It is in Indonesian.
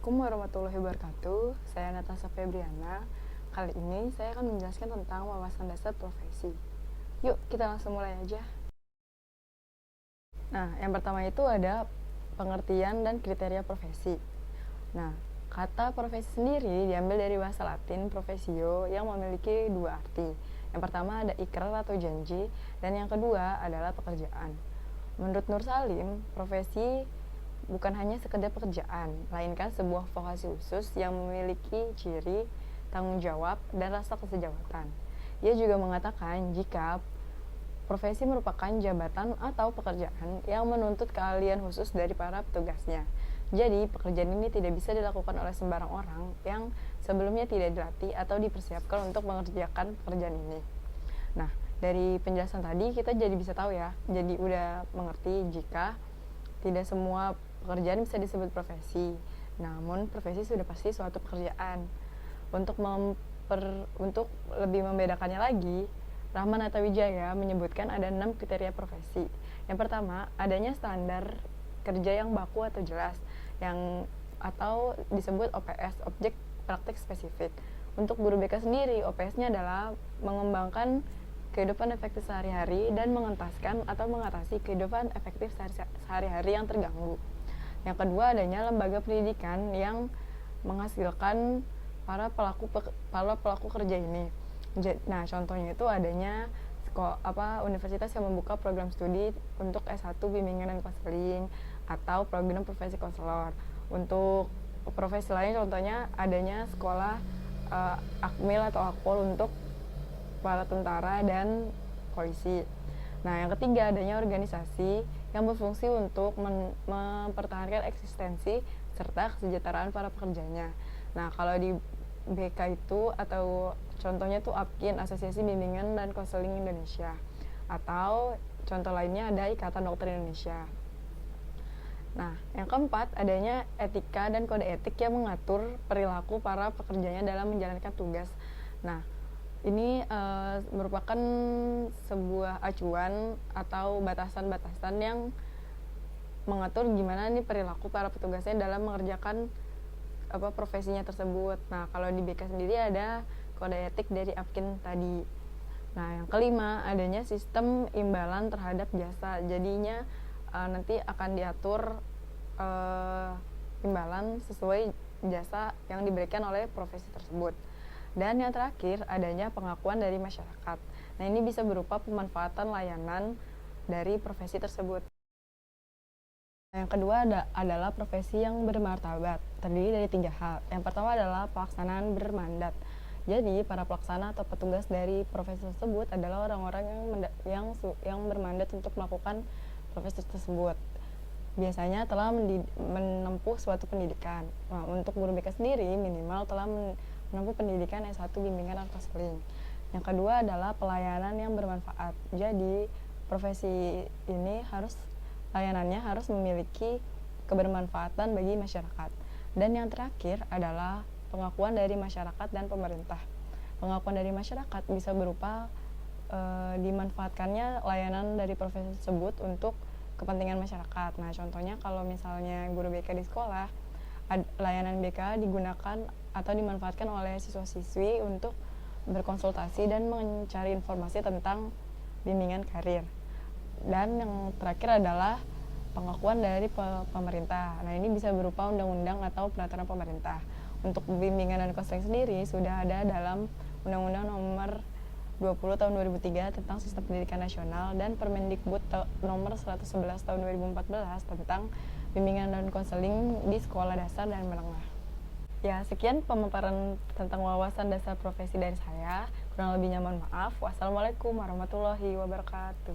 Assalamualaikum warahmatullahi wabarakatuh. Saya Natasha Febriana. Kali ini saya akan menjelaskan tentang wawasan dasar profesi. Yuk, kita langsung mulai aja. Nah, yang pertama itu ada pengertian dan kriteria profesi. Nah, kata profesi sendiri diambil dari bahasa Latin profesio yang memiliki dua arti. Yang pertama ada ikrar atau janji, dan yang kedua adalah pekerjaan. Menurut Nur Salim, profesi bukan hanya sekedar pekerjaan, melainkan sebuah vokasi khusus yang memiliki ciri, tanggung jawab, dan rasa kesejawatan. Ia juga mengatakan jika profesi merupakan jabatan atau pekerjaan yang menuntut keahlian khusus dari para petugasnya. Jadi, pekerjaan ini tidak bisa dilakukan oleh sembarang orang yang sebelumnya tidak dilatih atau dipersiapkan untuk mengerjakan pekerjaan ini. Nah, dari penjelasan tadi kita jadi bisa tahu ya, jadi udah mengerti jika tidak semua pekerjaan bisa disebut profesi. Namun, profesi sudah pasti suatu pekerjaan. Untuk lebih membedakannya lagi, Rahman Atawijaya menyebutkan ada 6 kriteria profesi. Yang pertama, adanya standar kerja yang baku atau jelas, atau disebut OPS, objek praktik spesifik. Untuk guru BK sendiri, OPS-nya adalah mengembangkan kehidupan efektif sehari-hari dan mengentaskan atau mengatasi kehidupan efektif sehari-hari yang terganggu. Yang kedua, adanya lembaga pendidikan yang menghasilkan para pelaku kerja ini. Nah, contohnya itu adanya universitas yang membuka program studi untuk S1 bimbingan dan konseling atau program profesi konselor. Untuk profesi lain contohnya adanya sekolah Akmil atau Akpol untuk para tentara dan polisi. Nah, yang ketiga adanya organisasi yang berfungsi untuk mempertahankan eksistensi serta kesejahteraan para pekerjanya. Nah, kalau di BK itu atau contohnya tuh APKIN, Asosiasi Bimbingan dan Konseling Indonesia, atau contoh lainnya ada Ikatan Dokter Indonesia. Nah, yang keempat adanya etika dan kode etik yang mengatur perilaku para pekerjanya dalam menjalankan tugas. Nah, ini merupakan sebuah acuan atau batasan-batasan yang mengatur gimana nih perilaku para petugasnya dalam mengerjakan profesinya tersebut. Nah, kalau di BK sendiri ada kode etik dari APKIN tadi. Nah, yang kelima adanya sistem imbalan terhadap jasa. Jadinya nanti akan diatur imbalan sesuai jasa yang diberikan oleh profesi tersebut. Dan yang terakhir adanya pengakuan dari masyarakat. Nah, ini bisa berupa pemanfaatan layanan dari profesi tersebut. Yang kedua adalah profesi yang bermartabat, terdiri dari 3 hal. Yang pertama adalah pelaksanaan bermandat. Jadi, para pelaksana atau petugas dari profesi tersebut adalah orang-orang yang bermandat untuk melakukan profesi tersebut. Biasanya telah menempuh suatu pendidikan. Nah, untuk guru BK sendiri minimal telah menempuh pendidikan S1 bimbingan dan konseling. Yang kedua adalah pelayanan yang bermanfaat. Jadi, profesi ini layanannya harus memiliki kebermanfaatan bagi masyarakat. Dan yang terakhir adalah pengakuan dari masyarakat dan pemerintah. Pengakuan dari masyarakat bisa berupa dimanfaatkannya layanan dari profesi tersebut untuk kepentingan masyarakat. Nah, contohnya kalau misalnya guru BK di sekolah, layanan BK digunakan atau dimanfaatkan oleh siswa-siswi untuk berkonsultasi dan mencari informasi tentang bimbingan karir. Dan yang terakhir adalah pengakuan dari pemerintah. Nah, ini bisa berupa undang-undang atau peraturan pemerintah. Untuk bimbingan dan konseling sendiri sudah ada dalam Undang-Undang Nomor 20 tahun 2003 tentang Sistem Pendidikan Nasional dan Permendikbud Nomor 111 tahun 2014 tentang bimbingan dan konseling di sekolah dasar dan menengah. Ya, sekian pemaparan tentang wawasan dasar profesi dari saya. Kurang lebihnya mohon maaf. Wassalamualaikum warahmatullahi wabarakatuh.